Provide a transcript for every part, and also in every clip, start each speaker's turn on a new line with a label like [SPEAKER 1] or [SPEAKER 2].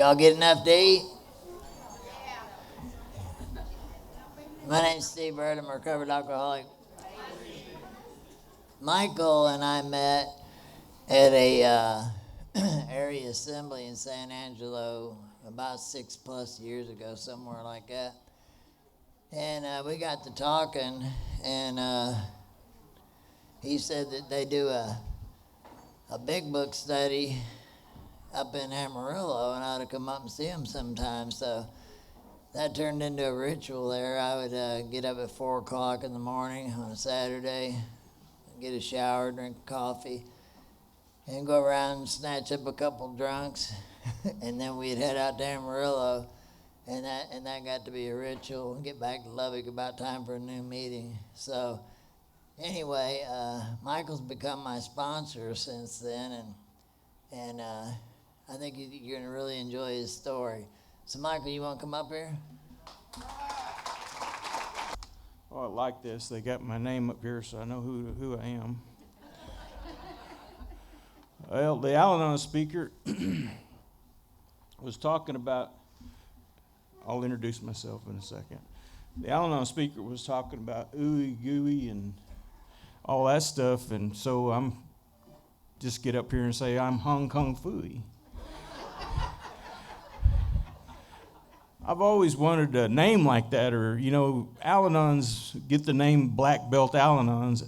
[SPEAKER 1] Y'all get enough to eat? My name's Steve Bird. I'm a recovered alcoholic. Michael and I met at a area assembly in San Angelo about 6+ years ago, somewhere like that. And we got to talking, and he said that they do a big book study up in Amarillo, and I ought to come up and see him sometime. So that turned into a ritual there. I would get up at 4 o'clock in the morning on a Saturday, get a shower, drink coffee, and go around and snatch up a couple drunks, and then we'd head out to Amarillo, and that got to be a ritual. Get back to Lubbock about time for a new meeting. So anyway, Michael's become my sponsor since then, and I think you're going to really enjoy his story. So Michael, you want to come up here?
[SPEAKER 2] Oh, I like this. They got my name up here, so I know who I am. Well, the Al-Anon speaker was talking about, I'll introduce myself in a second. The Al-Anon speaker was talking about ooey gooey and all that stuff, and so I'm just get up here and say I'm Hong Kong Phooey. I've always wanted a name like that, or, Al-Anons get the name Black Belt Al-Anons.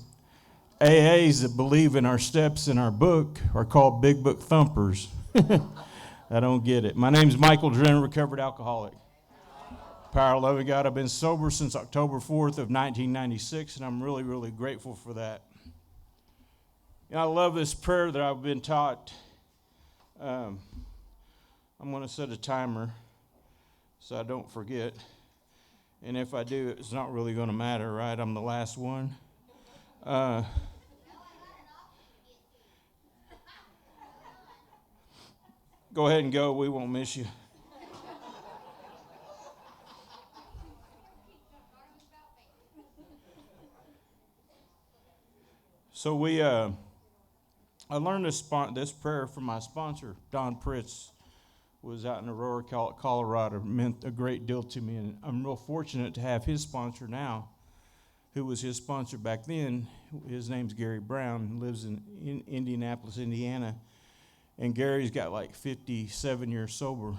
[SPEAKER 2] AAs that believe in our steps in our book are called Big Book Thumpers. I don't get it. My name's Michael Drennan, recovered alcoholic. Power of loving God, I've been sober since October 4th of 1996, and I'm really, really grateful for that. I love this prayer that I've been taught. I'm going to set a timer so I don't forget. And if I do, it's not really going to matter, right? I'm the last one. Go ahead and go. We won't miss you. So I learned this prayer from my sponsor, Don Pritz, was out in Aurora, Colorado. It meant a great deal to me, and I'm real fortunate to have his sponsor now, who was his sponsor back then. His name's Gary Brown, lives in Indianapolis, Indiana, and Gary's got like 57 years sober,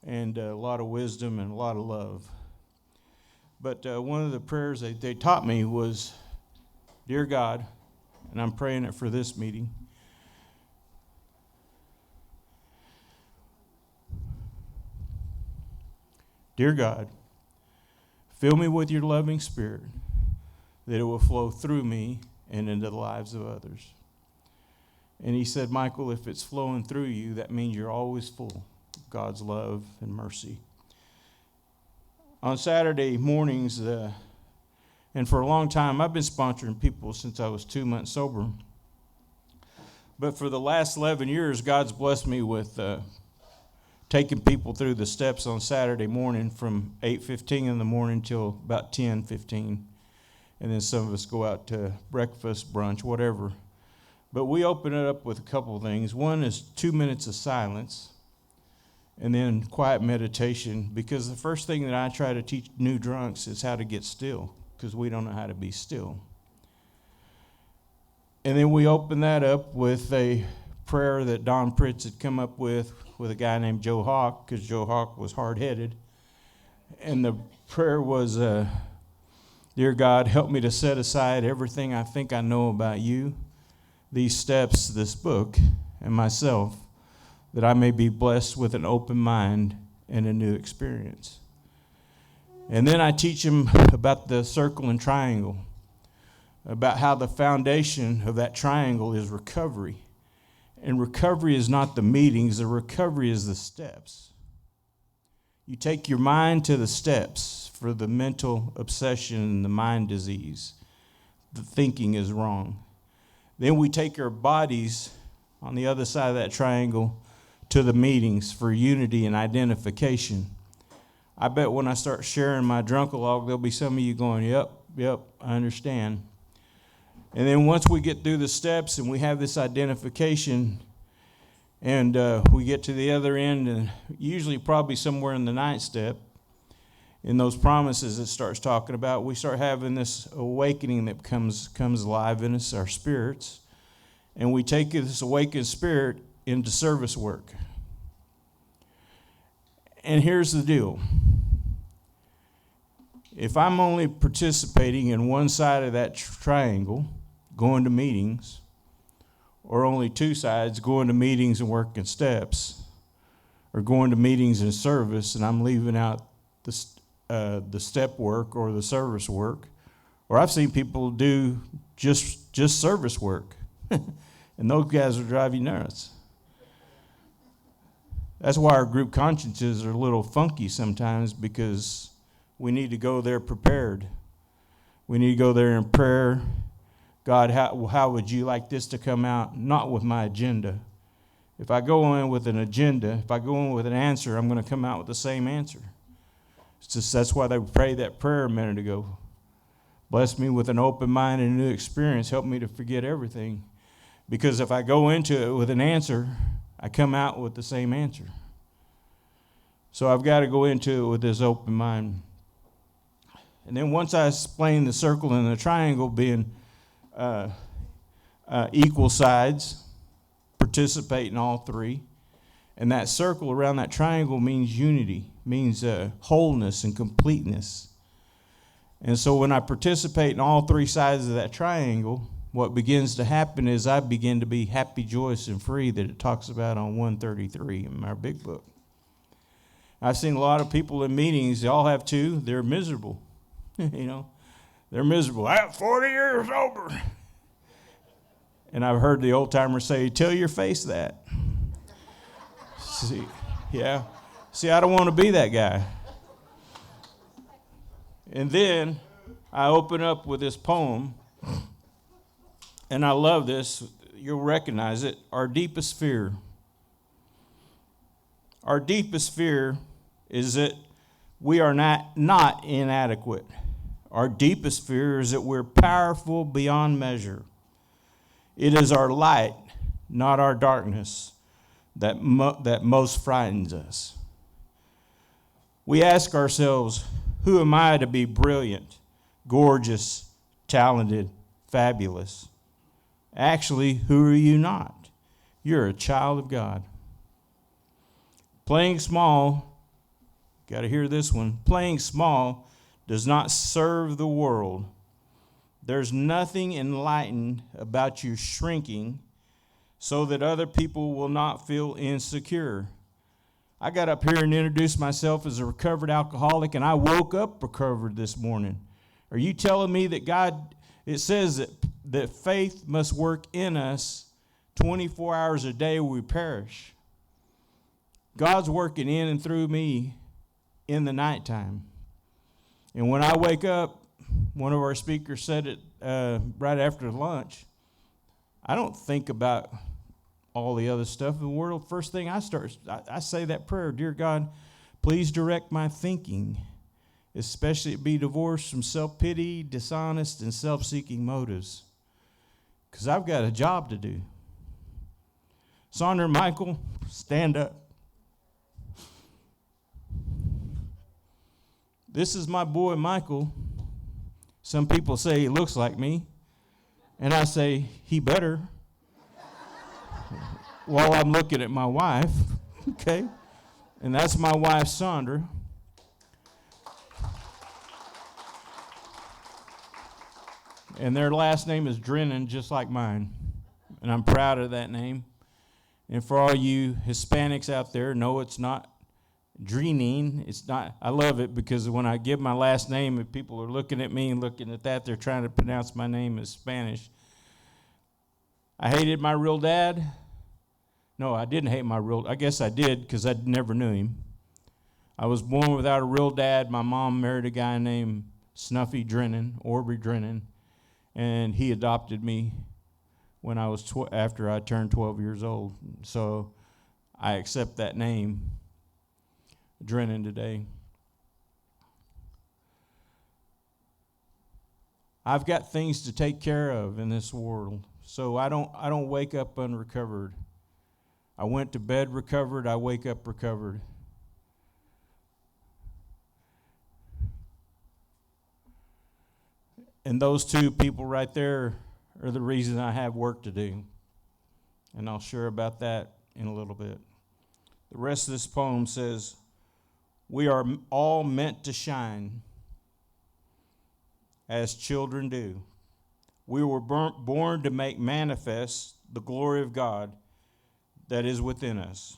[SPEAKER 2] and a lot of wisdom and a lot of love. But one of the prayers they taught me was, Dear God, and I'm praying it for this meeting, Dear God, fill me with your loving spirit, that it will flow through me and into the lives of others. And he said, Michael, if it's flowing through you, that means you're always full of God's love and mercy. On Saturday mornings, and for a long time, I've been sponsoring people since I was 2 months sober. But for the last 11 years, God's blessed me with taking people through the steps on Saturday morning from 8:15 in the morning till about 10:15. And then some of us go out to breakfast, brunch, whatever. But we open it up with a couple of things. One is 2 minutes of silence, and then quiet meditation, because the first thing that I try to teach new drunks is how to get still, because we don't know how to be still. And then we open that up with a prayer that Don Pritz had come up with a guy named Joe Hawk, because Joe Hawk was hard-headed. And the prayer was, Dear God, help me to set aside everything I think I know about you, these steps, this book, and myself, that I may be blessed with an open mind and a new experience. And then I teach them about the circle and triangle, about how the foundation of that triangle is recovery. And recovery is not the meetings, the recovery is the steps. You take your mind to the steps for the mental obsession and the mind disease. The thinking is wrong. Then we take our bodies on the other side of that triangle to the meetings for unity and identification. I bet when I start sharing my drunkalog, there'll be some of you going, yep, I understand. And then once we get through the steps and we have this identification, And we get to the other end, and usually probably somewhere in the ninth step, in those promises it starts talking about, we start having this awakening that comes alive in us, our spirits, and we take this awakened spirit into service work. And here's the deal. If I'm only participating in one side of that triangle, going to meetings, or only two sides, going to meetings and working steps, or going to meetings and service, and I'm leaving out the step work or the service work, or I've seen people do just service work, and those guys will drive you nuts. That's why our group consciences are a little funky sometimes, because we need to go there prepared. We need to go there in prayer. God, how would you like this to come out? Not with my agenda. If I go in with an agenda, if I go in with an answer, I'm going to come out with the same answer. It's just, that's why they prayed that prayer a minute ago. Bless me with an open mind and a new experience. Help me to forget everything. Because if I go into it with an answer, I come out with the same answer. So I've got to go into it with this open mind. And then once I explain the circle and the triangle being equal sides, participate in all three. And that circle around that triangle means unity, means wholeness and completeness. And so when I participate in all three sides of that triangle, what begins to happen is I begin to be happy, joyous, and free that it talks about on 133 in our big book. I've seen a lot of people in meetings, they all have two, they're miserable. They're miserable. I'm 40 years sober. And I've heard the old timers say, tell your face that. See, I don't want to be that guy. And then I open up with this poem, and I love this. You'll recognize it. Our deepest fear. Our deepest fear is that we are not inadequate. Our deepest fear is that we're powerful beyond measure. It is our light, not our darkness, that most frightens us. We ask ourselves, who am I to be brilliant, gorgeous, talented, fabulous? Actually, who are you not? You're a child of God. Playing small, got to hear this one, playing small does not serve the world. There's nothing enlightened about you shrinking so that other people will not feel insecure. I got up here and introduced myself as a recovered alcoholic, and I woke up recovered this morning. Are you telling me that God, it says that faith must work in us 24 hours a day or we perish. God's working in and through me in the nighttime. And when I wake up, one of our speakers said it right after lunch, I don't think about all the other stuff in the world. First thing I say that prayer, dear God, please direct my thinking, especially it be divorced from self-pity, dishonest, and self-seeking motives, because I've got a job to do. Sandra and Michael, stand up. This is my boy, Michael. Some people say he looks like me, and I say, he better, while I'm looking at my wife, okay? And that's my wife, Sandra. And their last name is Drennan, just like mine, and I'm proud of that name. And for all you Hispanics out there, no, it's not Drennan. It's not. I love it because when I give my last name, if people are looking at me and looking at that, they're trying to pronounce my name as Spanish. I hated my real dad. No, I didn't hate my real. I guess I did because I never knew him. I was born without a real dad. My mom married a guy named Snuffy Drennan, Aubrey Drennan, and he adopted me when I was after I turned 12 years old. So I accept that name, Drennan, today. I've got things to take care of in this world, so I don't wake up unrecovered. I went to bed recovered. I wake up recovered. And those two people right there are the reason I have work to do. And I'll share about that in a little bit. The rest of this poem says, we are all meant to shine as children do. We were born to make manifest the glory of God that is within us.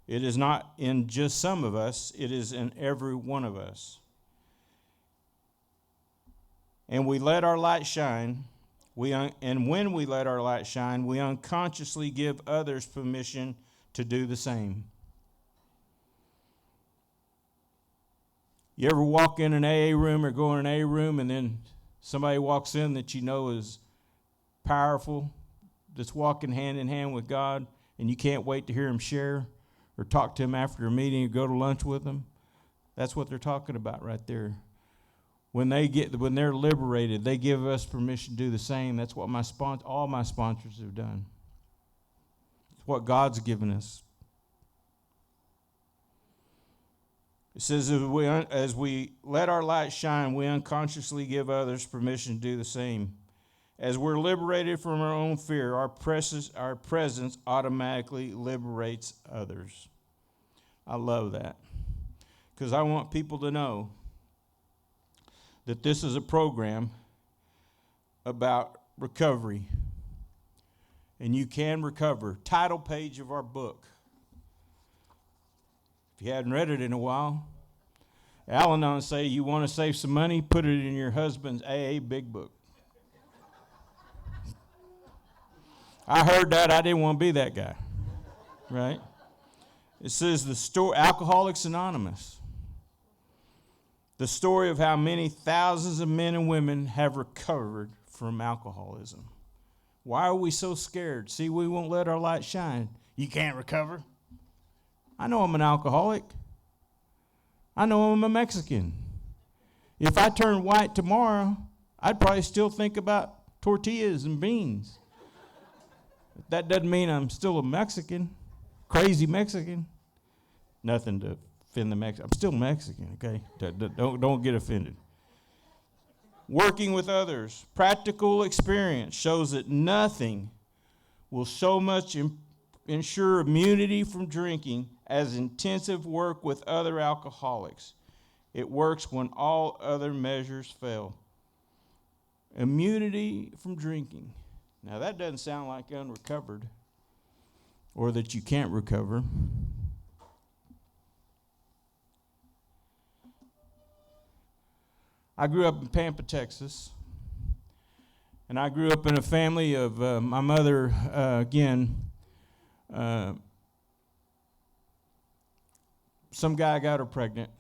[SPEAKER 2] It is not in just some of us, it is in every one of us. And we let our light shine. And when we let our light shine, we unconsciously give others permission to do the same. You ever walk in an AA room or go in an AA room and then somebody walks in that you know is powerful, that's walking hand in hand with God, and you can't wait to hear him share or talk to him after a meeting or go to lunch with them? That's what they're talking about right there. When they're liberated, they give us permission to do the same. That's what all my sponsors have done. It's what God's given us. It says, as we let our light shine, we unconsciously give others permission to do the same. As we're liberated from our own fear, our presence automatically liberates others. I love that, because I want people to know that this is a program about recovery. And you can recover. Title page of our book. If you hadn't read it in a while, Al-Anon say you want to save some money, put it in your husband's AA big book. I heard that. I didn't want to be that guy. Right? It says the story, Alcoholics Anonymous. The story of how many thousands of men and women have recovered from alcoholism. Why are we so scared? See, we won't let our light shine. You can't recover. I know I'm an alcoholic. I know I'm a Mexican. If I turned white tomorrow, I'd probably still think about tortillas and beans. That doesn't mean I'm still a Mexican, crazy Mexican. Nothing to offend the Mexican. I'm still Mexican, okay? Don't get offended. Working with others. Practical experience shows that nothing will so much ensure immunity from drinking as intensive work with other alcoholics. It works when all other measures fail. Immunity from drinking. Now, that doesn't sound like unrecovered or that you can't recover. I grew up in Pampa, Texas, and I grew up in a family of my mother, some guy got her pregnant.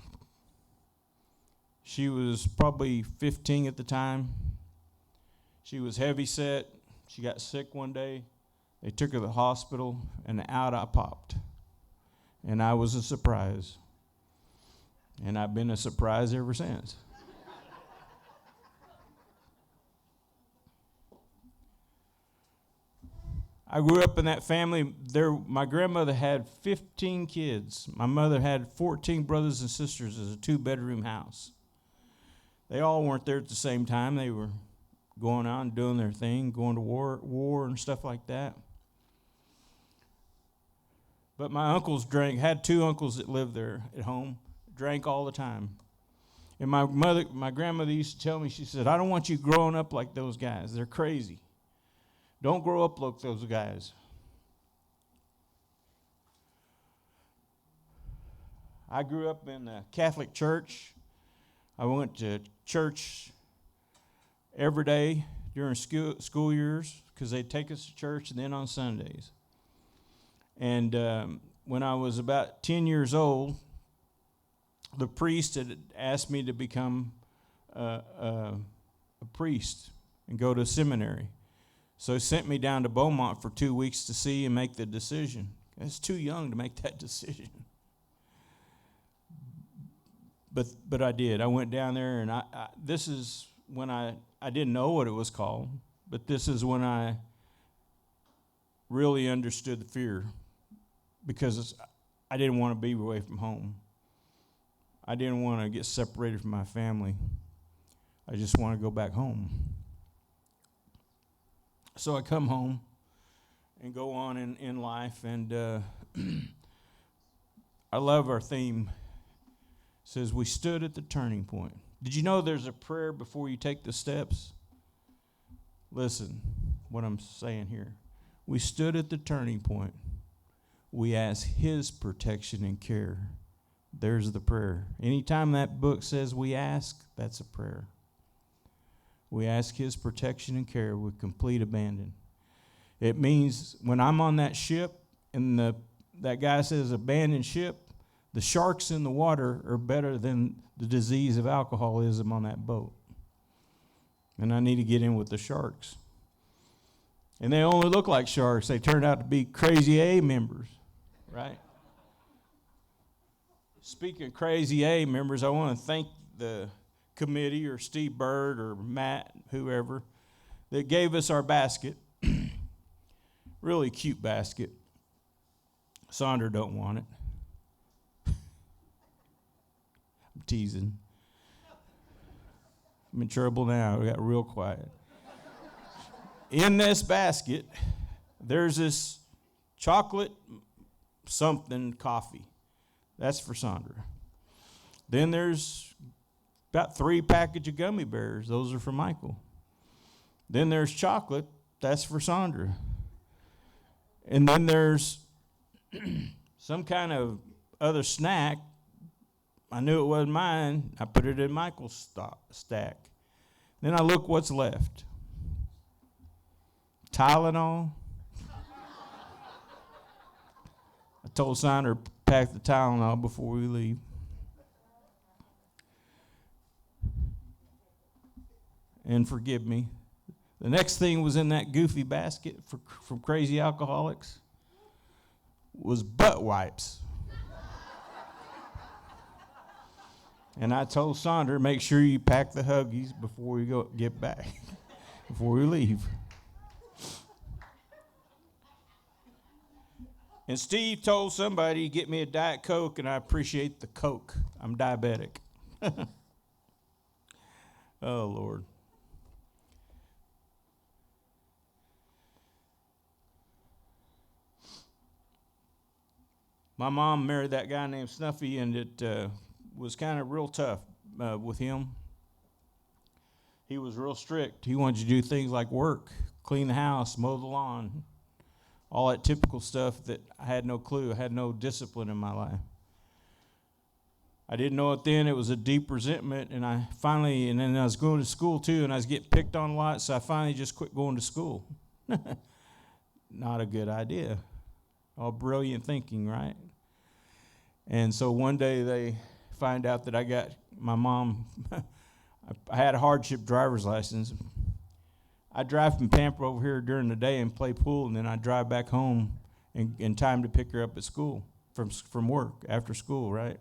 [SPEAKER 2] She was probably 15 at the time. She was heavy set. She got sick one day. They took her to the hospital, and out I popped. And I was a surprise. And I've been a surprise ever since. I grew up in that family. My grandmother had 15 kids. My mother had 14 brothers and sisters as a 2-bedroom house. They all weren't there at the same time. They were going out and doing their thing, going to war and stuff like that. But my uncles had 2 uncles that lived there at home, drank all the time. And my grandmother used to tell me, she said, I don't want you growing up like those guys. They're crazy. Don't grow up like those guys. I grew up in a Catholic church. I went to church every day during school years because they'd take us to church and then on Sundays. And when I was about 10 years old, the priest had asked me to become a priest and go to a seminary. So he sent me down to Beaumont for 2 weeks to see and make the decision. I was too young to make that decision. But I did. I went down there, and this is when I didn't know what it was called, but this is when I really understood the fear because I didn't want to be away from home. I didn't want to get separated from my family. I just want to go back home. So I come home and go on in life, and I love our theme. It says, we stood at the turning point. Did you know there's a prayer before you take the steps? Listen, what I'm saying here. We stood at the turning point. We asked his protection and care. There's the prayer. Anytime that book says we ask, that's a prayer. We ask his protection and care with complete abandon. It means when I'm on that ship and that guy says abandoned ship, the sharks in the water are better than the disease of alcoholism on that boat. And I need to get in with the sharks. And they only look like sharks. They turned out to be Crazy A members, right? Speaking of Crazy A members, I want to thank the committee or Steve Bird or Matt, whoever, that gave us our basket. Really cute basket. Sandra don't want it. I'm teasing. I'm in trouble now. We got real quiet. In this basket, there's this chocolate something coffee. That's for Sandra. Then there's about 3 packages of gummy bears. Those are for Michael. Then there's chocolate. That's for Sandra. And then there's some kind of other snack. I knew it wasn't mine. I put it in Michael's stack. Then I look what's left. Tylenol. I told Sandra to pack the Tylenol before we leave. And forgive me. The next thing was in that goofy basket from Crazy Alcoholics was butt wipes. And I told Sandra, make sure you pack the Huggies before we get back, before we leave. And Steve told somebody to get me a Diet Coke, and I appreciate the Coke. I'm diabetic. Oh, Lord. My mom married that guy named Snuffy, and it was kind of real tough with him. He was real strict. He wanted you to do things like work, clean the house, mow the lawn, all that typical stuff that I had no clue. I had no discipline in my life. I didn't know it then. It was a deep resentment, and then I was going to school too, and I was getting picked on a lot, so I finally just quit going to school. Not a good idea. All brilliant thinking, right? And so one day they find out that I got my mom. I had a hardship driver's license. I drive from Pampa over here during the day and play pool, and then I drive back home in time to pick her up at school from work after school, right?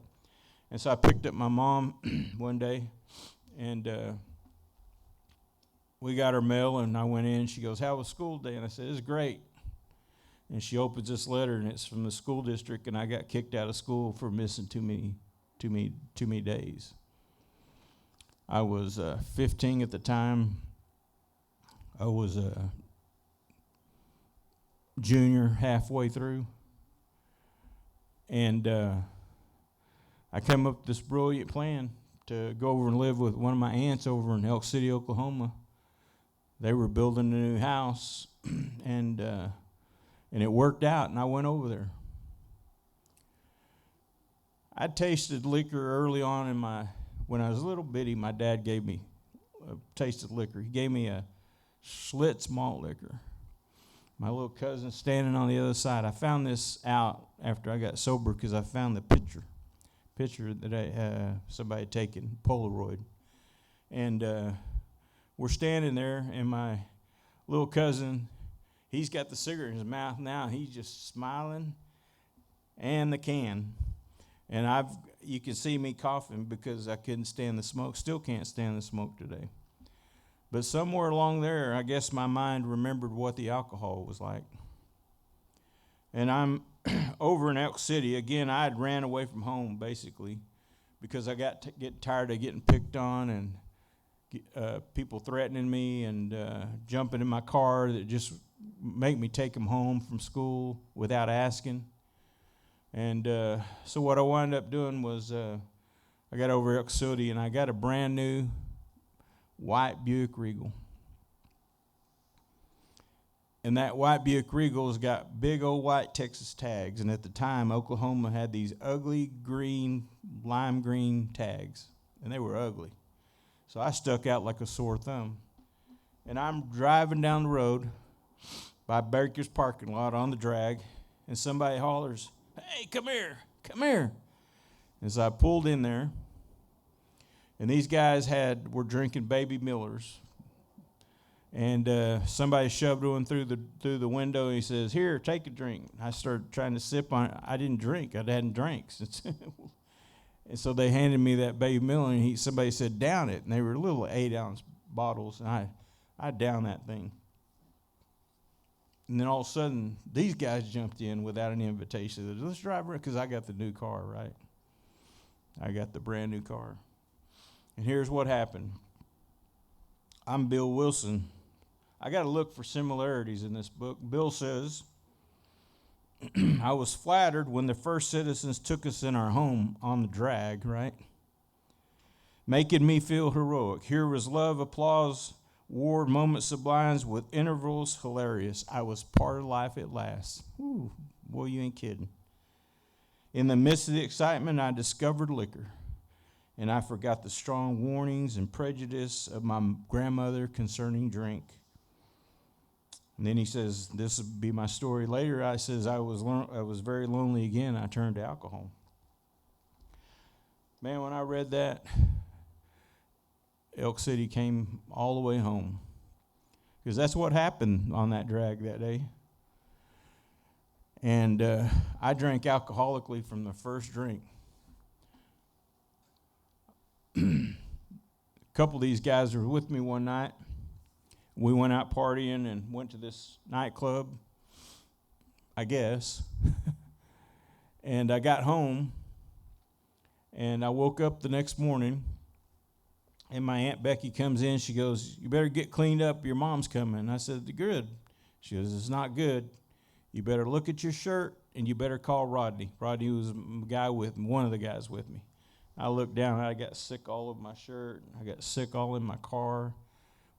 [SPEAKER 2] And so I picked up my mom one day, and we got her mail, and I went in. She goes, "How was school today?" And I said, "It's great." And she opens this letter, and it's from the school district, and I got kicked out of school for missing too many days. I was 15 at the time. I was a junior halfway through, and I came up with this brilliant plan to go over and live with one of my aunts over in Elk City, Oklahoma. They were building a new house, and it worked out, and I went over there. I tasted liquor early on when I was a little bitty. My dad gave me a taste of liquor. He gave me a Schlitz malt liquor. My little cousin standing on the other side. I found this out after I got sober because I found the picture that somebody had taken, Polaroid. And we're standing there, and my little cousin, he's got the cigarette in his mouth now. He's just smiling, and the can. And you can see me coughing because I couldn't stand the smoke. Still can't stand the smoke today. But somewhere along there, I guess my mind remembered what the alcohol was like. And I'm over in Elk City, again, I had ran away from home basically because I got getting tired of getting picked on and people threatening me and jumping in my car that just make me take them home from school without asking. And so what I wound up doing was I got over Elk City and I got a brand new white Buick Regal. And that white Buick Regal's got big old white Texas tags. And at the time, Oklahoma had these ugly green, lime green tags. And they were ugly. So I stuck out like a sore thumb. And I'm driving down the road by Baker's parking lot on the drag. And somebody hollers, "Hey, come here, come here." And so I pulled in there. And these guys were drinking Baby Millers. And somebody shoved one through the window, and he says, "Here, take a drink." I started trying to sip on it. I didn't drink. I hadn't drank. And so they handed me that Baby Miller, and somebody said, "Down it." And they were little 8-ounce bottles, and I downed that thing. And then all of a sudden, these guys jumped in without an invitation. They said, "Let's drive around," because I got the new car, right? I got the brand new car. And here's what happened. I'm Bill Wilson. I got to look for similarities in this book. Bill says, "I was flattered when the first citizens took us in our home on the drag," right? "Making me feel heroic. Here was love, applause, war, moments sublime with intervals hilarious. I was part of life at last." Ooh, boy, you ain't kidding. "In the midst of the excitement, I discovered liquor, and I forgot the strong warnings and prejudice of my grandmother concerning drink." And then he says, this will be my story later. I says, I was very lonely again. I turned to alcohol. Man, when I read that, Elk City came all the way home. Because that's what happened on that drag that day. And I drank alcoholically from the first drink. A couple of these guys were with me one night. We went out partying and went to this nightclub, I guess. And I got home, and I woke up the next morning, and my Aunt Becky comes in. She goes, "You better get cleaned up. Your mom's coming." I said, "Good." She goes, "It's not good. You better look at your shirt, and you better call Rodney." Rodney was a guy with me, one of the guys with me. I looked down, and I got sick all over my shirt. I got sick all in my car.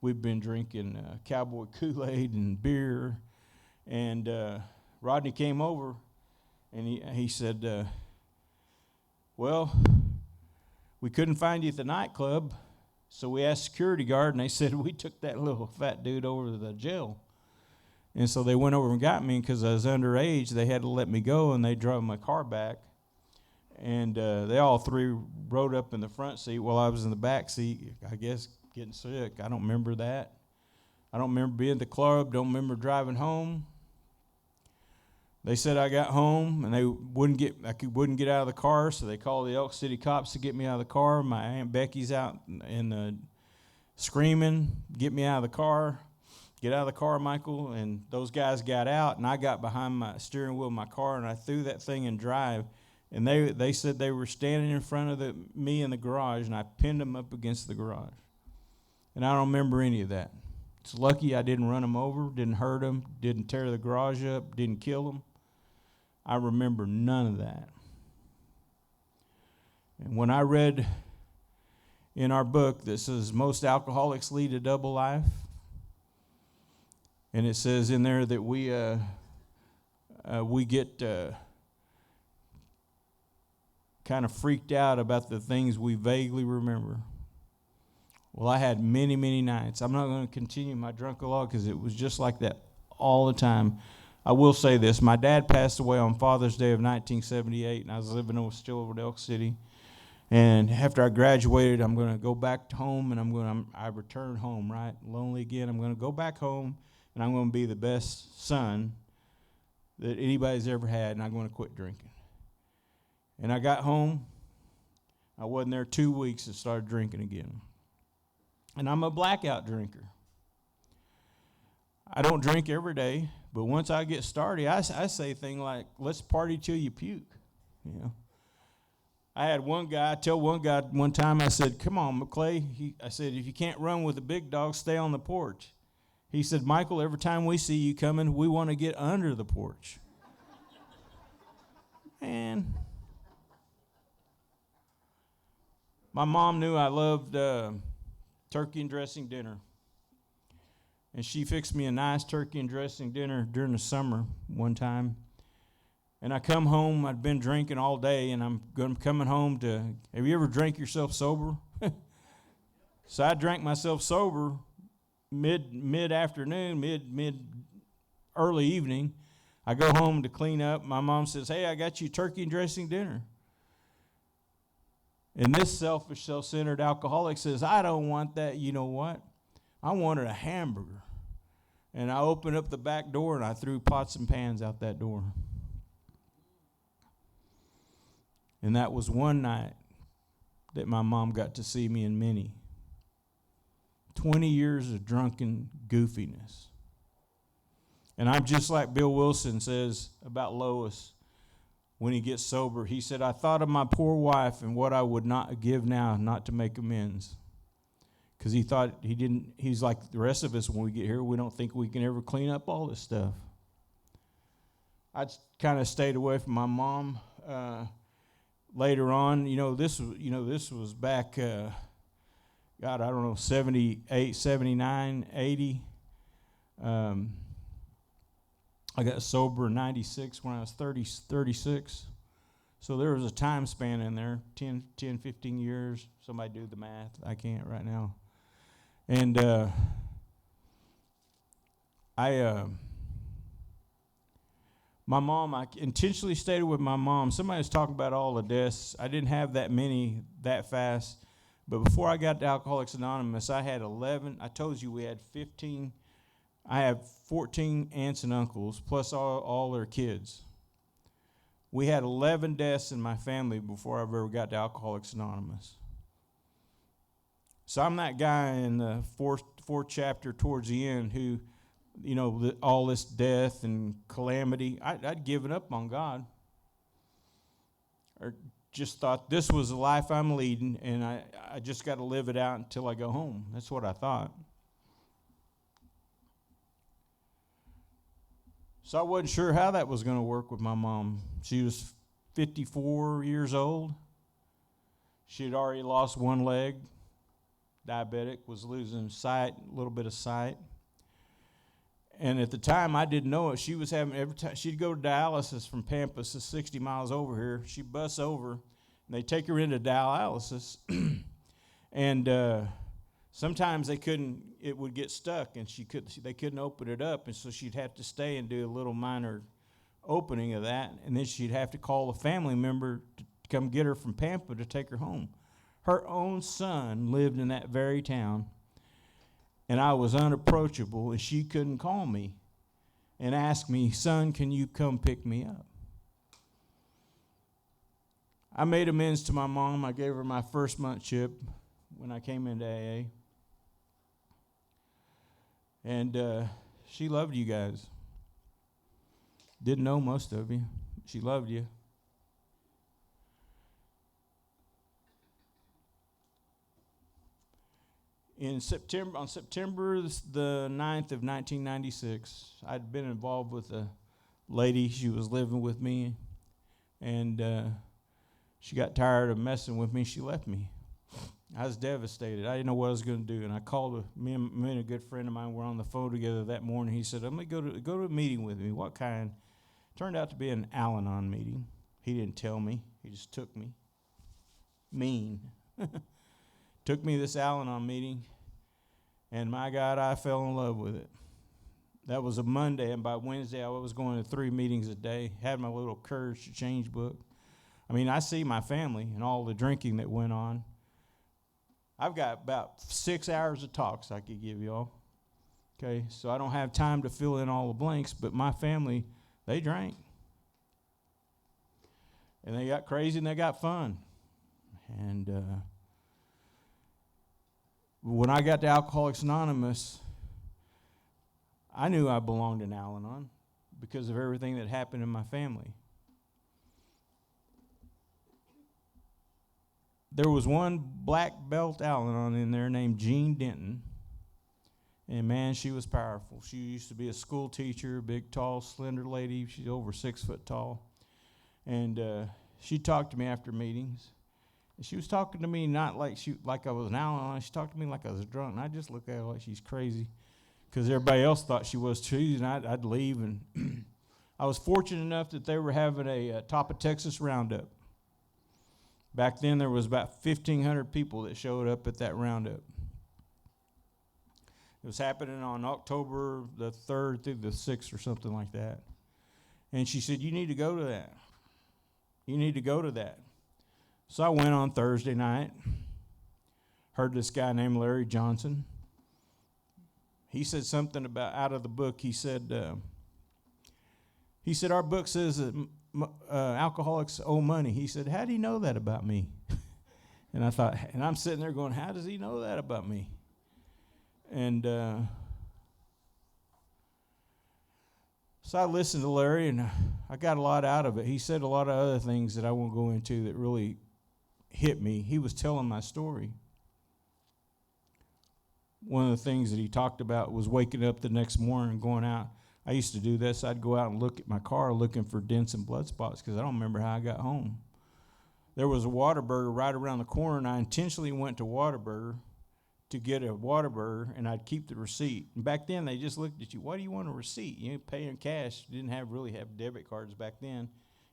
[SPEAKER 2] We've been drinking Cowboy Kool-Aid and beer. And Rodney came over, and he said, "Well, we couldn't find you at the nightclub, so we asked security guard, and they said we took that little fat dude over to the jail." And so they went over and got me because I was underage. They had to let me go, and they drove my car back. And they all three rode up in the front seat while I was in the back seat, I guess, getting sick. I don't remember that. I don't remember being at the club. Don't remember driving home. They said I got home, and I wouldn't get out of the car, so they called the Elk City cops to get me out of the car. My Aunt Becky's out and screaming, "Get me out of the car. Get out of the car, Michael." And those guys got out, and I got behind my steering wheel of my car, and I threw that thing in drive. And they said they were standing in front of me in the garage, and I pinned them up against the garage. And I don't remember any of that. It's lucky I didn't run them over, didn't hurt them, didn't tear the garage up, didn't kill them. I remember none of that. And when I read in our book that says most alcoholics lead a double life, and it says in there that we get kind of freaked out about the things we vaguely remember. Well, I had many, many nights. I'm not going to continue my drunk-a-log because it was just like that all the time. I will say this. My dad passed away on Father's Day of 1978, and I was still over in Elk City. And after I graduated, I'm going to go back home, and I returned home, right? Lonely again. I'm going to go back home, and I'm going to be the best son that anybody's ever had, and I'm going to quit drinking. And I got home. I wasn't there 2 weeks and started drinking again. And I'm a blackout drinker. I don't drink every day, But once I get started, I say things like, let's party till you puke. You know. I had one guy, I tell one guy one time, I said, come on, Clay. I said, if you can't run with the big dog, stay on the porch. He said, Michael, every time we see you coming, we want to get under the porch. And my mom knew I loved turkey and dressing dinner. And she fixed me a nice turkey and dressing dinner during the summer one time. And I come home, I'd been drinking all day, and I'm coming home to, have you ever drank yourself sober? So I drank myself sober mid-afternoon, early evening. I go home to clean up. My mom says, hey, I got you turkey and dressing dinner. And this selfish, self-centered alcoholic says, I don't want that. You know what? I wanted a hamburger. And I opened up the back door, and I threw pots and pans out that door. And that was one night that my mom got to see me in many. 20 years of drunken goofiness. And I'm just like Bill Wilson says about Lois when he gets sober. He said, I thought of my poor wife and what I would not give now not to make amends. Because he thought he's like the rest of us when we get here, we don't think we can ever clean up all this stuff. I kind of stayed away from my mom. Later on, this was back, God, I don't know, 78, 79, 80. I got sober in 96 when I was 36. So there was a time span in there, 10, 15 years. Somebody do the math. I can't right now. And my mom, I intentionally stayed with my mom. Somebody was talking about all the deaths. I didn't have that many that fast. But before I got to Alcoholics Anonymous, I had 11. I told you we had 15. I have 14 aunts and uncles, plus all their kids. We had 11 deaths in my family before I ever got to Alcoholics Anonymous. So I'm that guy in the fourth chapter towards the end who, all this death and calamity, I'd given up on God. Or just thought this was the life I'm leading, and I just got to live it out until I go home. That's what I thought. So I wasn't sure how that was going to work with my mom. She was 54 years old. She had already lost one leg. Diabetic, was losing sight, a little bit of sight. And at the time, I didn't know it. She was having, every time she'd go to dialysis from Pampas, 60 miles over here. She'd bus over, and they take her into dialysis. And sometimes it would get stuck, and they couldn't open it up, and so she'd have to stay and do a little minor opening of that, and then she'd have to call a family member to come get her from Pampa to take her home. Her own son lived in that very town, and I was unapproachable, and she couldn't call me and ask me, son, can you come pick me up? I made amends to my mom. I gave her my first month chip when I came into AA. And she loved you guys. Didn't know most of you. She loved you. On September the 9th of 1996, I'd been involved with a lady. She was living with me, and she got tired of messing with me. She left me. I was devastated. I didn't know what I was going to do, and I called me and a good friend of mine were on the phone together that morning. He said, "I'm going to go to a meeting with me." What kind? Turned out to be an Al-Anon meeting. He didn't tell me. He just took me. Mean. Took me to this Al-Anon meeting, and my God, I fell in love with it. That was a Monday, and by Wednesday, I was going to 3 meetings a day, had my little Courage to Change book. I mean, I see my family and all the drinking that went on. I've got about 6 hours of talks I could give y'all. Okay, so I don't have time to fill in all the blanks, but my family, they drank. And they got crazy and they got fun. And when I got to Alcoholics Anonymous, I knew I belonged in Al-Anon. because of everything that happened in my family. There was one black belt Al-Anon in there named Jean Denton. And man, she was powerful. She used to be a school teacher, big, tall, slender lady. She's over 6 foot tall. And she talked to me after meetings. And she was talking to me not like I was an Al-Anon. She talked to me like I was drunk. And I just looked at her like she's crazy, because everybody else thought she was too. And I'd leave. And I was fortunate enough that they were having a Top of Texas Roundup. Back then, there was about 1,500 people that showed up at that Roundup. It was happening on October the 3rd through the 6th or something like that. And she said, you need to go to that. You need to go to that. So I went on Thursday night, heard this guy named Larry Johnson. He said something about out of the book. He said, our book says that alcoholics owe money. He said, how do you know that about me? And I thought, and I'm sitting there going, how does he know that about me? And so I listened to Larry, and I got a lot out of it. He said a lot of other things that I won't go into that really hit me. He was telling my story. One of the things that he talked about was waking up the next morning and going out. I used to do this. I'd go out and look at my car looking for dents and blood spots because I don't remember how I got home. There was a Whataburger right around the corner, and I intentionally went to Whataburger to get a Whataburger, and I'd keep the receipt. And back then, they just looked at you. Why do you want a receipt? You pay in cash. You didn't really have debit cards back then.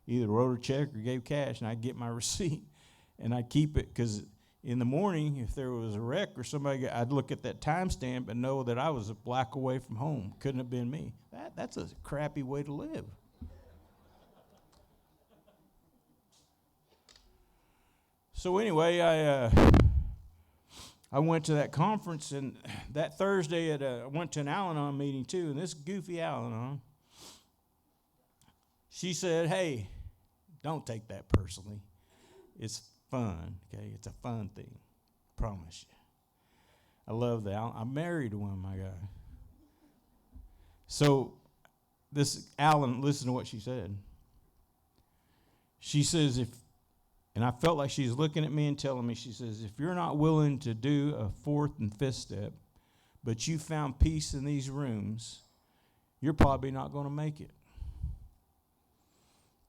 [SPEAKER 2] Either wrote a check or gave cash, and I'd get my receipt, and I'd keep it because in the morning, if there was a wreck or somebody, I'd look at that timestamp and know that I was a block away from home. Couldn't have been me. That's a crappy way to live. So anyway, I went to that conference, and that Thursday I went to an Al-Anon meeting too, and this goofy Al-Anon, she said, hey, don't take that personally. It's fun, okay? It's a fun thing. Promise you. I love that. I'm married to one, my guy. So this Alan, listen to what she said. She says, and I felt like she's looking at me and telling me, she says, if you're not willing to do a fourth and fifth step, but you found peace in these rooms, you're probably not going to make it.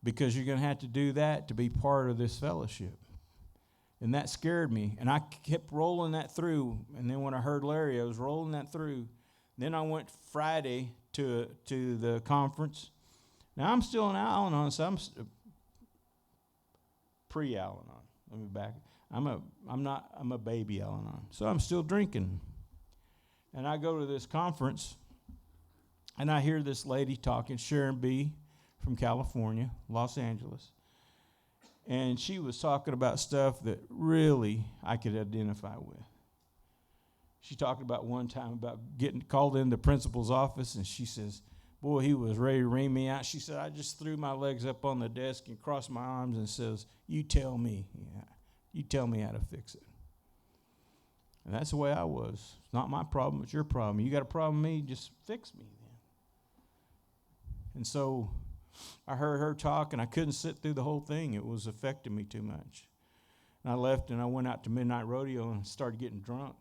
[SPEAKER 2] Because you're going to have to do that to be part of this fellowship. And that scared me. And I kept rolling that through. And then when I heard Larry, I was rolling that through. Then I went Friday to the conference. Now, I'm still an Al-Anon, so I'm pre-Al-Anon. Let me back. I'm a baby Al-Anon. So I'm still drinking. And I go to this conference, and I hear this lady talking, Sharon B. from California, Los Angeles. And she was talking about stuff that really I could identify with. She talked about one time about getting called in the principal's office, and she says, boy, he was ready to ream me out. She said, I just threw my legs up on the desk and crossed my arms and says, you tell me. Yeah, you tell me how to fix it. And that's the way I was. It's not my problem, it's your problem. You got a problem with me, just fix me then. And so I heard her talk, and I couldn't sit through the whole thing. It was affecting me too much. And I left, and I went out to Midnight Rodeo and started getting drunk.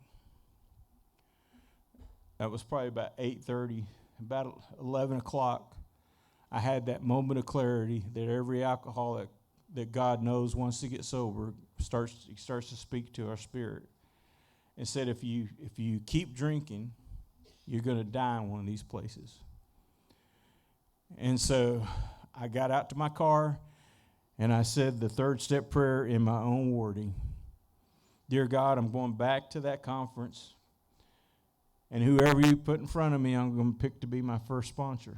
[SPEAKER 2] That was probably about 8:30. About 11 o'clock, I had that moment of clarity that every alcoholic that God knows wants to get sober starts to speak to our spirit and said, if you keep drinking, you're going to die in one of these places. And so I got out to my car, and I said the third step prayer in my own wording. Dear God, I'm going back to that conference, and whoever you put in front of me, I'm going to pick to be my first sponsor.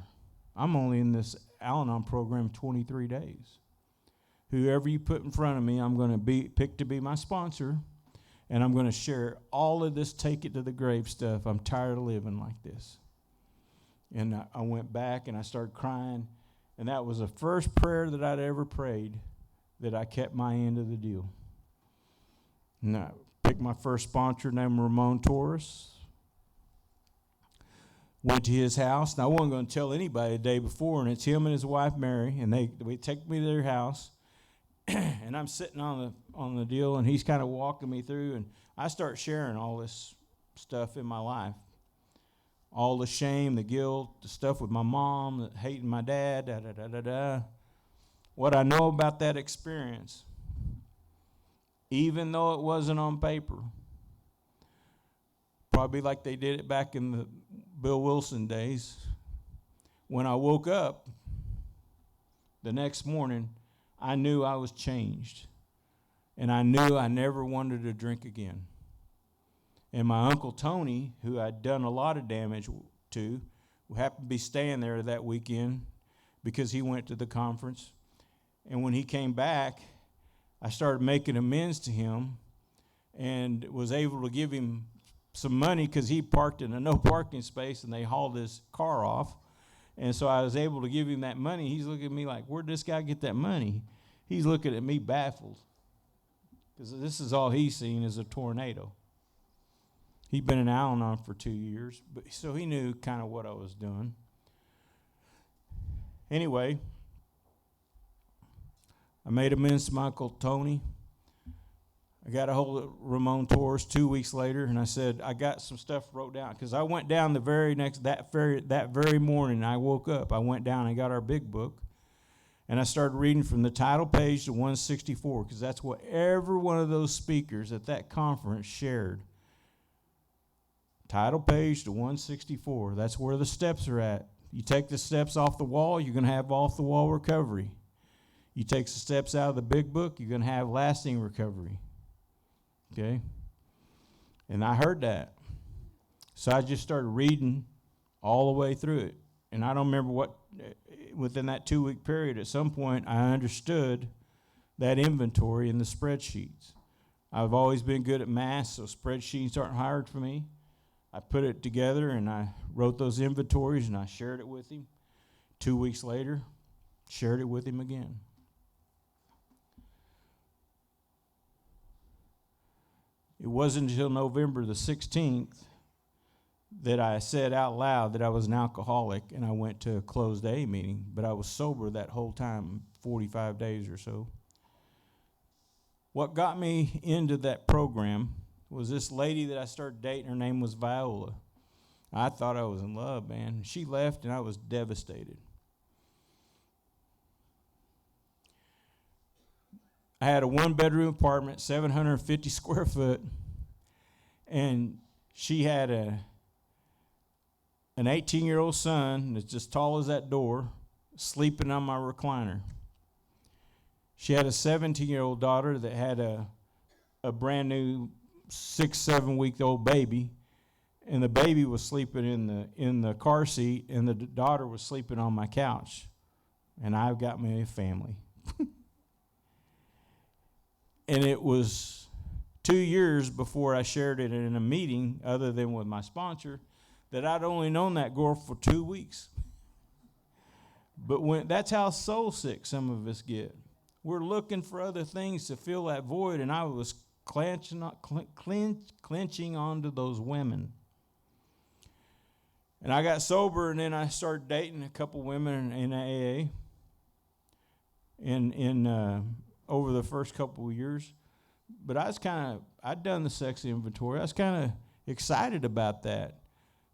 [SPEAKER 2] I'm only in this Al-Anon program 23 days. Whoever you put in front of me, I'm going to pick to be my sponsor, and I'm going to share all of this take it to the grave stuff. I'm tired of living like this. And I went back, and I started crying, and that was the first prayer that I'd ever prayed that I kept my end of the deal. And I picked my first sponsor named Ramon Torres. Went to his house, and I wasn't going to tell anybody the day before, and it's him and his wife Mary, and they take me to their house, and I'm sitting on the deal, and he's kind of walking me through, and I start sharing all this stuff in my life, all the shame, the guilt, the stuff with my mom, the hating my dad, da da da da da. What I know about that experience, even though it wasn't on paper, probably like they did it back in the Bill Wilson days. When I woke up the next morning, I knew I was changed. And I knew I never wanted to drink again. And my Uncle Tony, who I'd done a lot of damage to, happened to be staying there that weekend because he went to the conference. And when he came back, I started making amends to him and was able to give him some money because he parked in a no parking space and they hauled his car off. And so I was able to give him that money. He's looking at me like, where'd this guy get that money? He's looking at me baffled because this is all he's seen is a tornado. He'd been in Al-Anon for 2 years, but so he knew kind of what I was doing. Anyway, I made amends to my Uncle Tony. I got a hold of Ramon Torres 2 weeks later, and I said, I got some stuff wrote down. Because I went down that very morning, I woke up. I went down and got our big book, and I started reading from the title page to 164, because that's what every one of those speakers at that conference shared. Title page to 164. That's where the steps are at. You take the steps off the wall, you're going to have off-the-wall recovery. You take the steps out of the big book, you're going to have lasting recovery. Okay? And I heard that. So I just started reading all the way through it. And I don't remember what, within that 2-week period, at some point, I understood that inventory in the spreadsheets. I've always been good at math, so spreadsheets aren't hard for me. I put it together, and I wrote those inventories, and I shared it with him. 2 weeks later, shared it with him again. It wasn't until November the 16th that I said out loud that I was an alcoholic, and I went to a closed A meeting, but I was sober that whole time, 45 days or so. What got me into that program was this lady that I started dating. Her name was Viola. I thought I was in love, man. She left, and I was devastated. I had a one-bedroom apartment, 750 square foot, and she had an 18-year-old son that's as tall as that door, sleeping on my recliner. She had a 17-year-old daughter that had a brand new 6-7-week-old baby, and the baby was sleeping in the car seat, and the daughter was sleeping on my couch. And I've got me a family. And it was 2 years before I shared it in a meeting, other than with my sponsor, that I'd only known that girl for 2 weeks. But that's how soul sick some of us get. We're looking for other things to fill that void, and I was clenching onto those women. And I got sober, and then I started dating a couple women in AA. Over the first couple of years. But I'd done the sex inventory. I was kind of excited about that.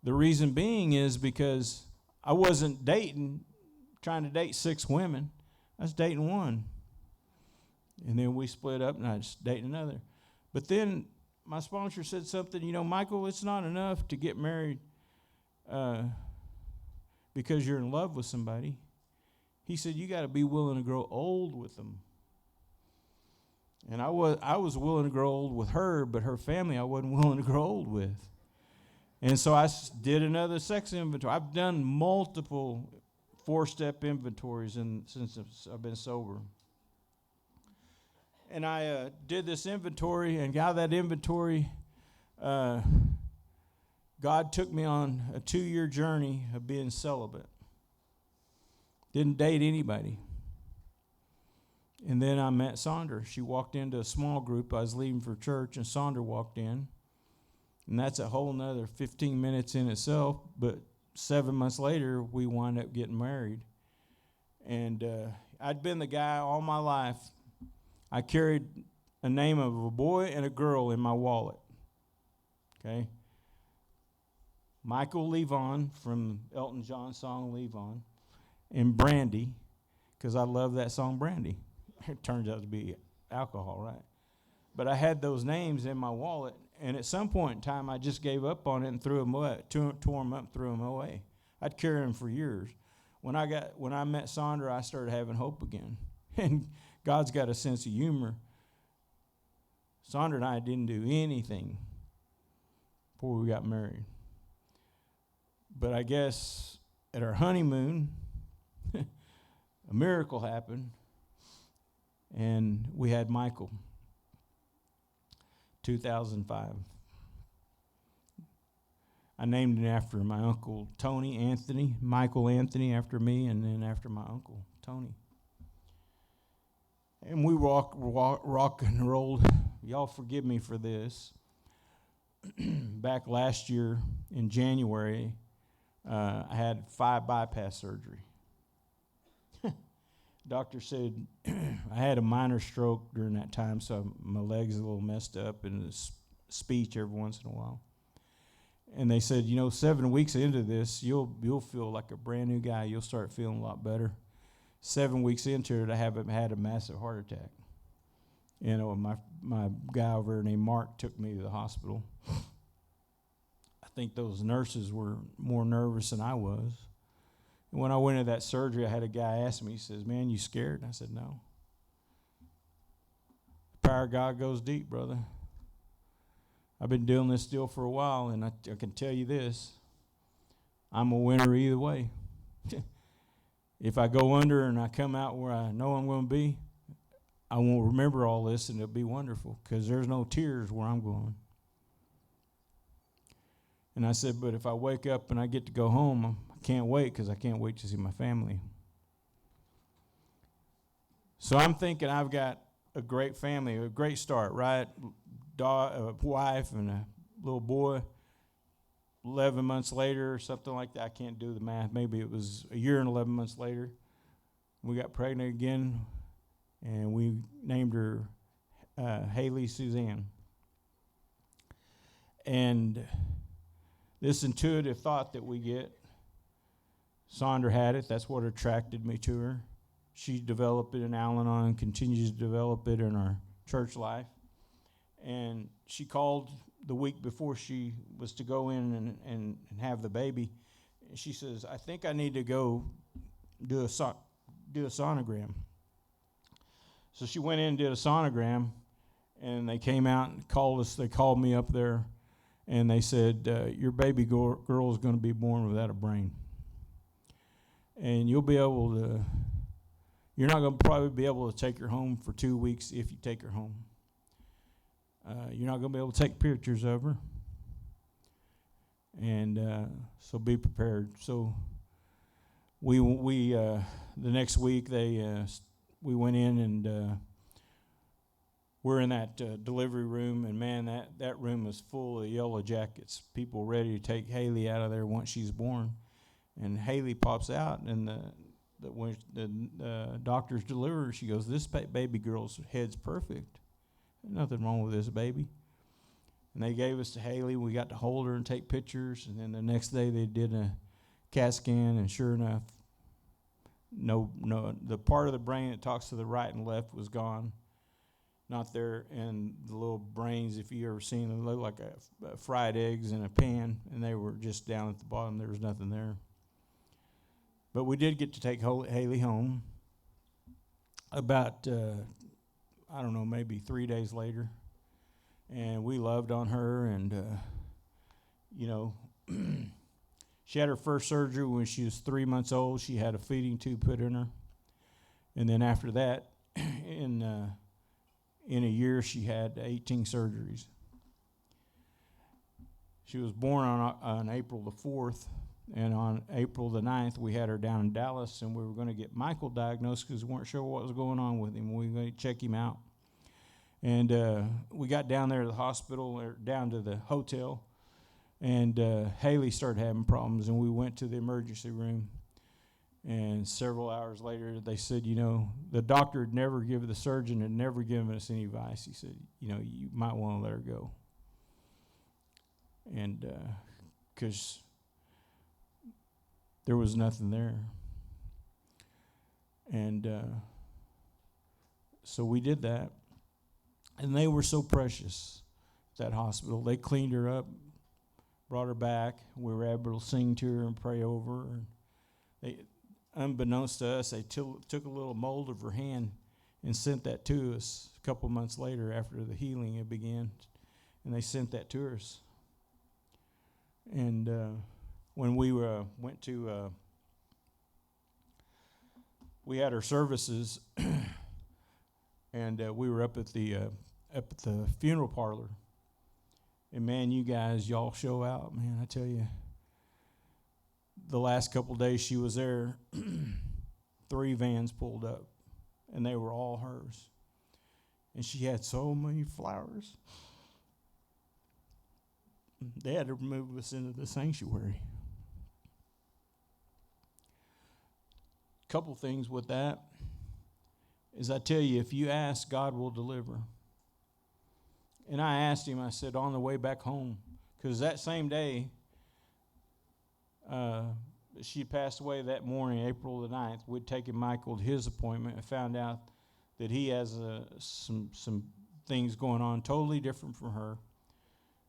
[SPEAKER 2] The reason being is because I wasn't trying to date 6 women. I was dating one. And then we split up, and I was dating another. But then my sponsor said something, Michael, it's not enough to get married because you're in love with somebody. He said, you got to be willing to grow old with them. And I was willing to grow old with her, but her family I wasn't willing to grow old with. And so I did another sex inventory. I've done multiple 4-step inventories since I've been sober. And I did this inventory, and out of that inventory, God took me on a 2-year journey of being celibate. Didn't date anybody. And then I met Sandra. She walked into a small group. I was leaving for church, and Sandra walked in. And that's a whole nother 15 minutes in itself. But 7 months later, we wound up getting married. And I'd been the guy all my life. I carried a name of a boy and a girl in my wallet. Okay? Michael Levon from Elton John's song Levon, and Brandy, because I love that song Brandy. It turns out to be alcohol, right? But I had those names in my wallet, and at some point in time, I just gave up on it and threw them away, tore them up, threw them away. I'd carry them for years. When I met Sandra, I started having hope again, and God's got a sense of humor. Sandra and I didn't do anything before we got married. But I guess at our honeymoon, a miracle happened, and we had Michael. 2005. I named it after my uncle Tony Anthony, Michael Anthony after me, and then after my uncle Tony. And we rock and rolled. Y'all forgive me for this. Back last year in January, I had 5 bypass surgery. Doctor said I had a minor stroke during that time, so my leg's a little messed up and speech every once in a while. And they said, 7 weeks into this, you'll feel like a brand new guy. You'll start feeling a lot better. 7 weeks into it, I haven't had a massive heart attack. My guy over there named Mark took me to the hospital. I think those nurses were more nervous than I was. And when I went into that surgery, I had a guy ask me, he says, "Man, you scared?" And I said, "No." The power of God goes deep, brother. I've been doing this deal for a while, and I can tell you this. I'm a winner either way. If I go under and I come out where I know I'm going to be, I won't remember all this, and it'll be wonderful because there's no tears where I'm going. And I said, but if I wake up and I get to go home, I can't wait because I can't wait to see my family. So I'm thinking I've got a great family, a great start, right? A wife and a little boy. 11 months later or something like that. I can't do the math. Maybe it was a year and 11 months later. We got pregnant again, and we named her Haley Suzanne. And this intuitive thought that we get, Sandra had it. That's what attracted me to her. She developed it in Al-Anon and continues to develop it in our church life. And she called the week before she was to go in and have the baby. And she says, "I think I need to go do a sonogram." So she went in and did a sonogram, and they came out and called us. They called me up there, and they said, "Your baby girl is going to be born without a brain. And you'll be able to, you're not going to probably be able to take her home for 2 weeks if you take her home. You're not going to be able to take pictures of her. And so be prepared." So we the next week we went in and we're in that delivery room, and man, that room is full of yellow jackets, people ready to take Haley out of there once she's born. And Haley pops out, and when the doctors deliver her, she goes, "This baby girl's head's perfect. Nothing wrong with this baby." And they gave us to Haley. We got to hold her and take pictures. And then the next day they did a CAT scan, and sure enough, no, the part of the brain that talks to the right and left was gone, not there. And the little brains, if you ever seen them, look like fried eggs in a pan, and they were just down at the bottom. There was nothing there. But we did get to take Haley home. About maybe 3 days later, and we loved on her, and she had her first surgery when she was 3 months old. She had a feeding tube put in her, and then after that, in a year, she had 18 surgeries. She was born on April the 4th, and on April the 9th, we had her down in Dallas, and we were going to get Michael diagnosed because we weren't sure what was going on with him. We were going to check him out. And we got down there to the hospital, or down to the hotel, And Haley started having problems, and we went to the emergency room. And several hours later, they said, the doctor had never given, the surgeon had never given us any advice. He said, you might want to let her go. And because there was nothing there. And so we did that. And they were so precious, that hospital. They cleaned her up, brought her back. We were able to sing to her and pray over her. And they, unbeknownst to us, they took a little mold of her hand and sent that to us a couple months later after the healing had began. And they sent that to us. And when we went to, we had our services, and we were up at the funeral parlor. And man, you guys, y'all show out, man. I tell you, the last couple days she was there, 3 vans pulled up, and they were all hers. And she had so many flowers. They had to move us into the sanctuary. Couple things with that is, I tell you, if you ask, God will deliver. And I asked him, I said, on the way back home, because that same day, she passed away that morning, April the 9th. We'd taken Michael to his appointment and found out that he has some things going on totally different from her.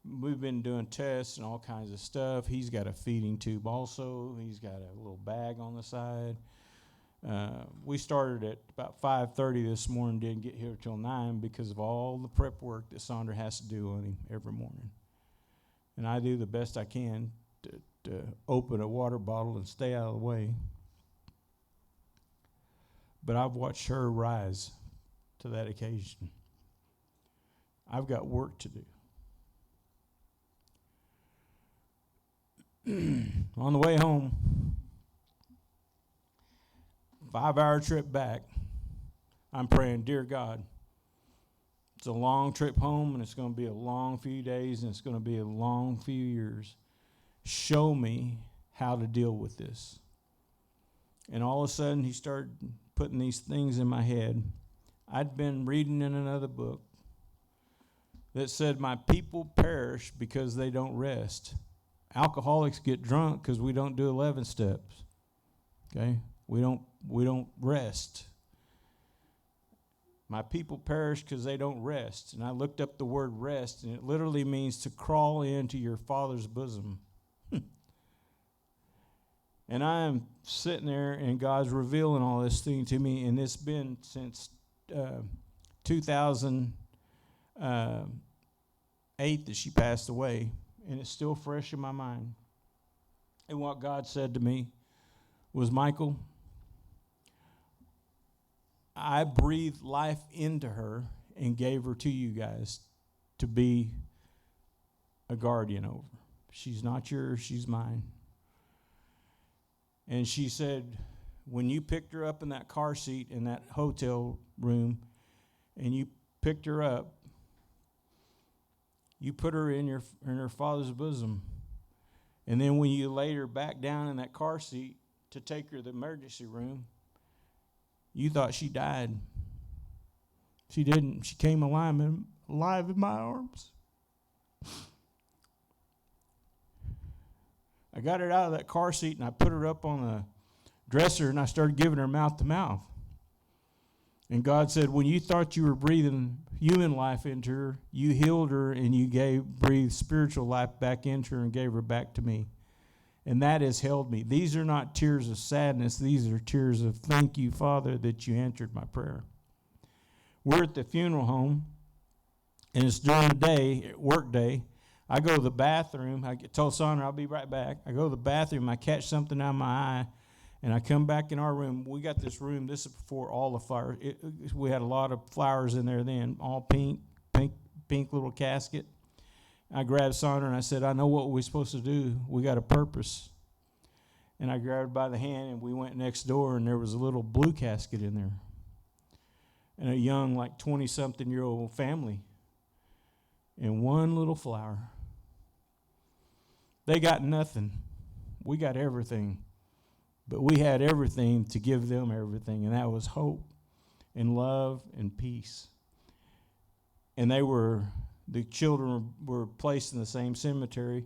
[SPEAKER 2] We've been doing tests and all kinds of stuff. He's got a feeding tube also. He's got a little bag on the side. We started at about 5:30 this morning, didn't get here till 9 because of all the prep work that Sandra has to do on him every morning. And I do the best I can to open a water bottle and stay out of the way. But I've watched her rise to that occasion. I've got work to do. On the way home, 5-hour trip back, I'm praying, dear God, it's a long trip home, and it's going to be a long few days, and it's going to be a long few years. Show me how to deal with this. And all of a sudden, he started putting these things in my head. I'd been reading in another book that said, my people perish because they don't rest. Alcoholics get drunk because we don't do 11 steps. Okay? We don't rest. My people perish because they don't rest. And I looked up the word rest, and it literally means to crawl into your Father's bosom. And I am sitting there, and God's revealing all this thing to me, and it's been since 2008 that she passed away, and it's still fresh in my mind. And what God said to me was, Michael, I breathed life into her and gave her to you guys to be a guardian over. She's not yours, she's mine. And she said, when you picked her up in that car seat in that hotel room, and you picked her up, you put her in her father's bosom. And then when you laid her back down in that car seat to take her to the emergency room, you thought she died. She didn't. She came alive in my arms. I got her out of that car seat, and I put her up on the dresser, and I started giving her mouth to mouth. And God said, when you thought you were breathing human life into her, you healed her, and you breathed spiritual life back into her and gave her back to me. And that has held me. These are not tears of sadness. These are tears of thank you, Father, that you answered my prayer. We're at the funeral home, and it's during the day, work day. I go to the bathroom. I told Sandra I'll be right back. I go to the bathroom. I catch something out of my eye, and I come back in our room. We got this room. This is before all the flowers. We had a lot of flowers in there then, all pink little casket. I grabbed Sandra, and I said, I know what we're supposed to do. We got a purpose. And I grabbed her by the hand, and we went next door, and there was a little blue casket in there. And a young, like 20-something-year-old family. And one little flower. They got nothing. We got everything. But we had everything to give them everything, and that was hope and love and peace. And the children were placed in the same cemetery,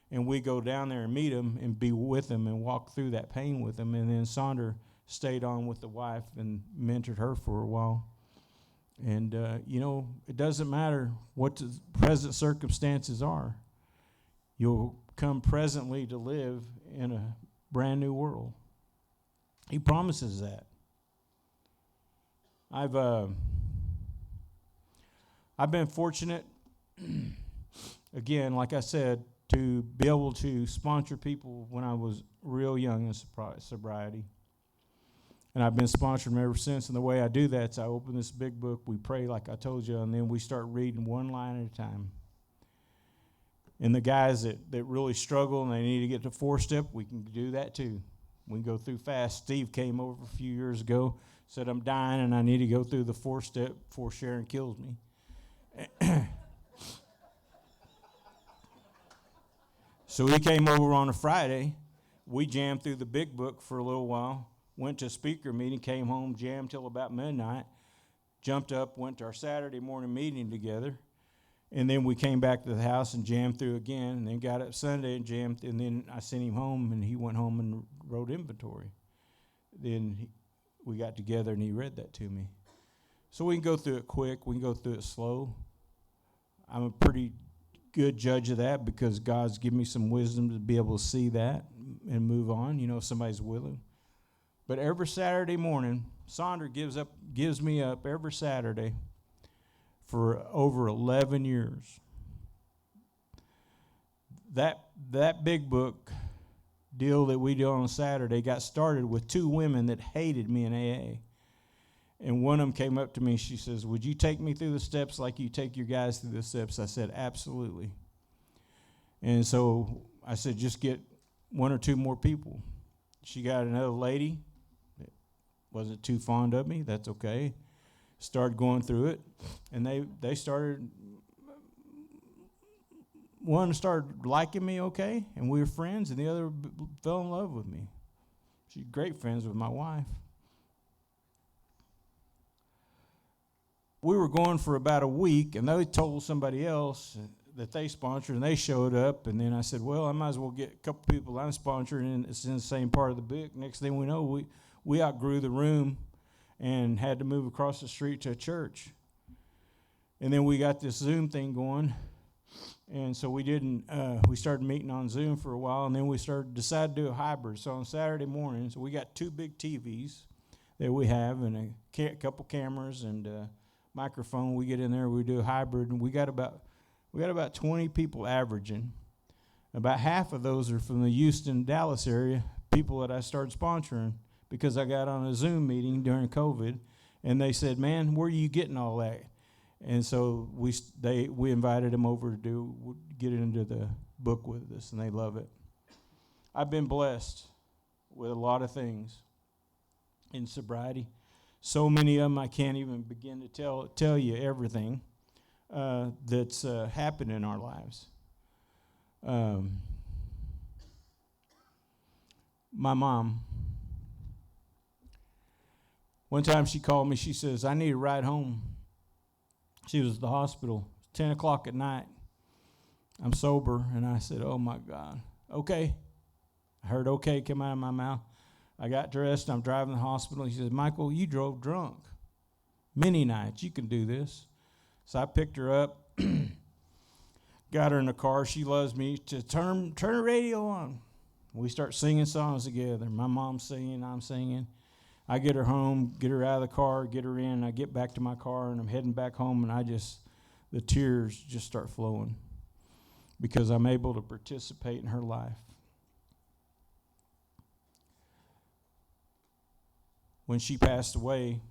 [SPEAKER 2] and we go down there and meet them and be with them and walk through that pain with them. And then Sonder stayed on with the wife and mentored her for a while. And, it doesn't matter what the present circumstances are. You'll come presently to live in a brand new world. He promises that. I've been fortunate, again, like I said, to be able to sponsor people when I was real young in sobriety. And I've been sponsoring them ever since. And the way I do that is I open this big book, we pray like I told you, and then we start reading one line at a time. And the guys that really struggle and they need to get to 4-step, we can do that too. We can go through fast. Steve came over a few years ago, said, I'm dying and I need to go through the 4-step before Sharon kills me. So he came over on a Friday. We jammed through the big book for a little while, went to a speaker meeting, came home, jammed till about midnight, jumped up, went to our Saturday morning meeting together, and then we came back to the house and jammed through again, and then got up Sunday and jammed, and then I sent him home, and he went home and wrote inventory. Then we got together, and he read that to me. So we can go through it quick. We can go through it slow. I'm a pretty good judge of that because God's given me some wisdom to be able to see that and move on, if somebody's willing. But every Saturday morning, Sonder gives me up every Saturday for over 11 years. That big book deal that we did on Saturday got started with 2 women that hated me in AA. And one of them came up to me, she says, would you take me through the steps like you take your guys through the steps? I said, absolutely. And so I said, just get 1 or 2 more people. She got another lady that wasn't too fond of me. That's okay. Started going through it. And they started, one started liking me okay, and we were friends, and the other fell in love with me. She's great friends with my wife. We were going for about a week, and they told somebody else that they sponsored, and they showed up. And then I said, well, I might as well get a couple people I'm sponsoring, and it's in the same part of the book. Next thing we know, we outgrew the room and had to move across the street to a church. And then we got this Zoom thing going, and so we started meeting on Zoom for a while, and then we decided to do a hybrid. So on Saturday mornings, we got 2 big TVs that we have, and a couple cameras and microphone. We get in there, we do a hybrid, and we got about 20 people averaging. About half of those are from the Houston, Dallas area, people that I started sponsoring because I got on a Zoom meeting during COVID, and they said, man, where are you getting all that? And so we invited them over to get into the book with us, and they love it. I've been blessed with a lot of things in sobriety. So many of them I can't even begin to tell you everything that's happened in our lives. My mom, one time she called me, she says, I need a ride home. She was at the hospital, 10 o'clock at night. I'm sober, and I said, oh my God, okay. I heard okay come out of my mouth. I got dressed, I'm driving to the hospital. He says, Michael, you drove drunk many nights. You can do this. So I picked her up, got her in the car. She loves me to turn the radio on. We start singing songs together. My mom's singing, I'm singing. I get her home, get her out of the car, get her in. I get back to my car, and I'm heading back home, and the tears just start flowing because I'm able to participate in her life. When she passed away,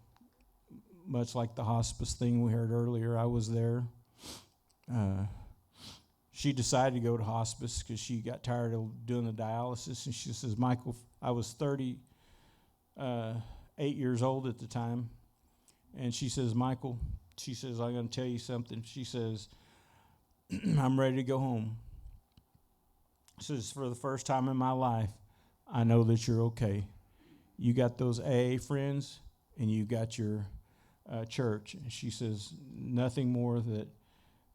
[SPEAKER 2] much like the hospice thing we heard earlier, I was there. She decided to go to hospice because she got tired of doing the dialysis. And she says, Michael, I was 38 years old at the time. And she says, Michael, she says, I'm going to tell you something. She says, I'm ready to go home. says, for the first time in my life, I know that you're okay. You got those AA friends, and you got your church. And she says, nothing more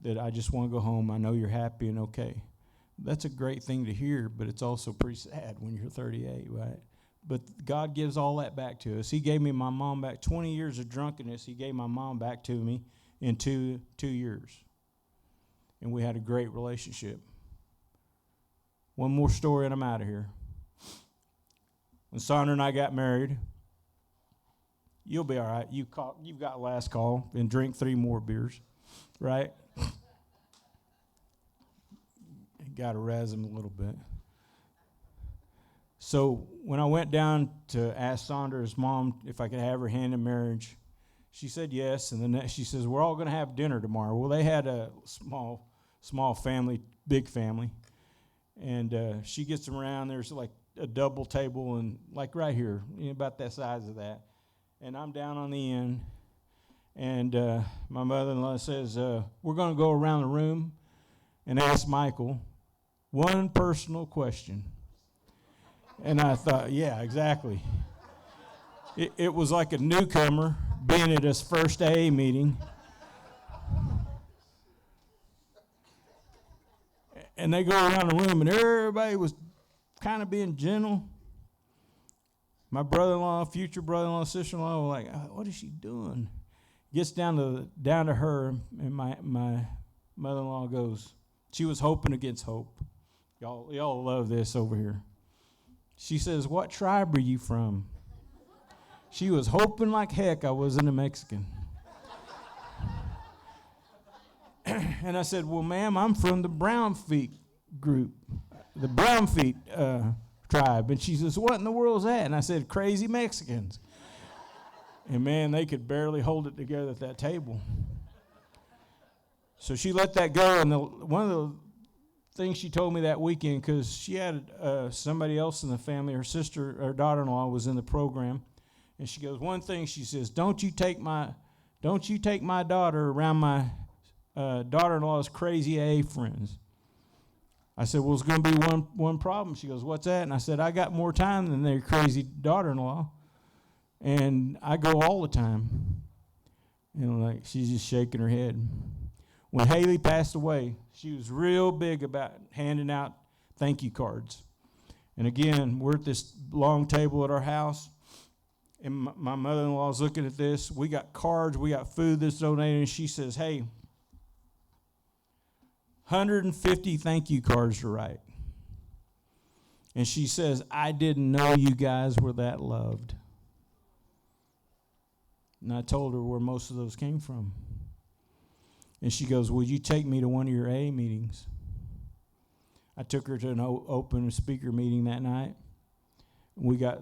[SPEAKER 2] that I just want to go home. I know you're happy and okay. That's a great thing to hear, but it's also pretty sad when you're 38, right? But God gives all that back to us. He gave me my mom back. 20 years of drunkenness, he gave my mom back to me in two years. And we had a great relationship. One more story and I'm out of here. When Sandra and I got married, you'll be all right. You've got last call and drink 3 more beers, right? Got to razz him a little bit. So when I went down to ask Sandra's mom if I could have her hand in marriage, she said yes. And then she says, we're all going to have dinner tomorrow. Well, they had a small family, big family. And she gets them around. There's like a double table and like right here, about that size of that. And I'm down on the end. And my mother-in-law says, we're going to go around the room and ask Michael one personal question. And I thought, yeah, exactly. It was like a newcomer being at his first AA meeting. And they go around the room, and everybody was kind of being gentle. My brother-in-law, future brother-in-law, sister-in-law were like, what is she doing? Gets down to her, and my mother-in-law goes, she was hoping against hope. Y'all love this over here. She says, what tribe are you from? She was hoping like heck I wasn't a Mexican. And I said, well, ma'am, I'm from the Brownfeet group, the Brownfeet tribe. And she says, what in the world is that? And I said, crazy Mexicans. And, man, they could barely hold it together at that table. So she let that go. And one of the things she told me that weekend, because she had somebody else in the family, her sister, her daughter-in-law was in the program. And she goes, one thing, she says, don't you take my daughter around my daughter-in-law's crazy AA friends. I said, well, it's going to be one problem. She goes, what's that? And I said, I got more time than their crazy daughter-in-law, and I go all the time. And like she's just shaking her head. When Haley passed away, she was real big about handing out thank you cards. And again, we're at this long table at our house, and my mother-in-law's looking at this. We got cards, we got food that's donated, and she says, hey, 150 thank you cards to write. And she says, I didn't know you guys were that loved. And I told her where most of those came from. And she goes, would you take me to one of your AA meetings? I took her to an open speaker meeting that night.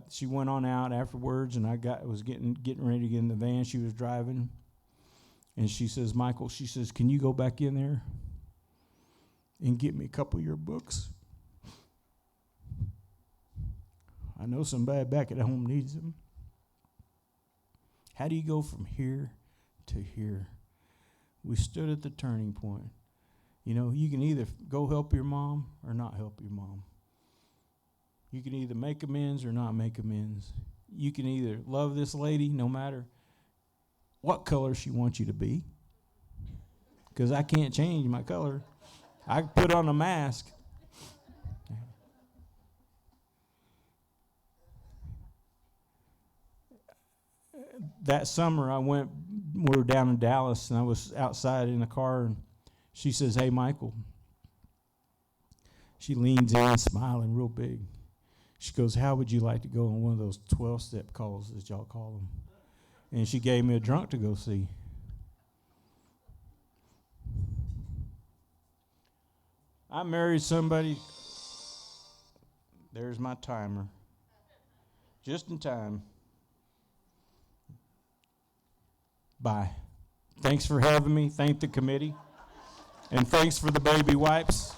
[SPEAKER 2] She went on out afterwards, and I was getting ready to get in the van. She was driving. And she says, Michael, she says, can you go back in there and get me a couple of your books? I know somebody back at home needs them. How do you go from here to here? We stood at the turning point. You know, you can either go help your mom or not help your mom. You can either make amends or not make amends. You can either love this lady no matter what color she wants you to be, because I can't change my color. I put on a mask. That summer, we were down in Dallas, and I was outside in the car, and she says, hey, Michael. She leans in, smiling real big. She goes, how would you like to go on one of those 12-step calls, as y'all call them? And she gave me a drunk to go see. I married somebody. There's my timer. Just in time. Bye. Thanks for having me. Thank the committee. And thanks for the baby wipes.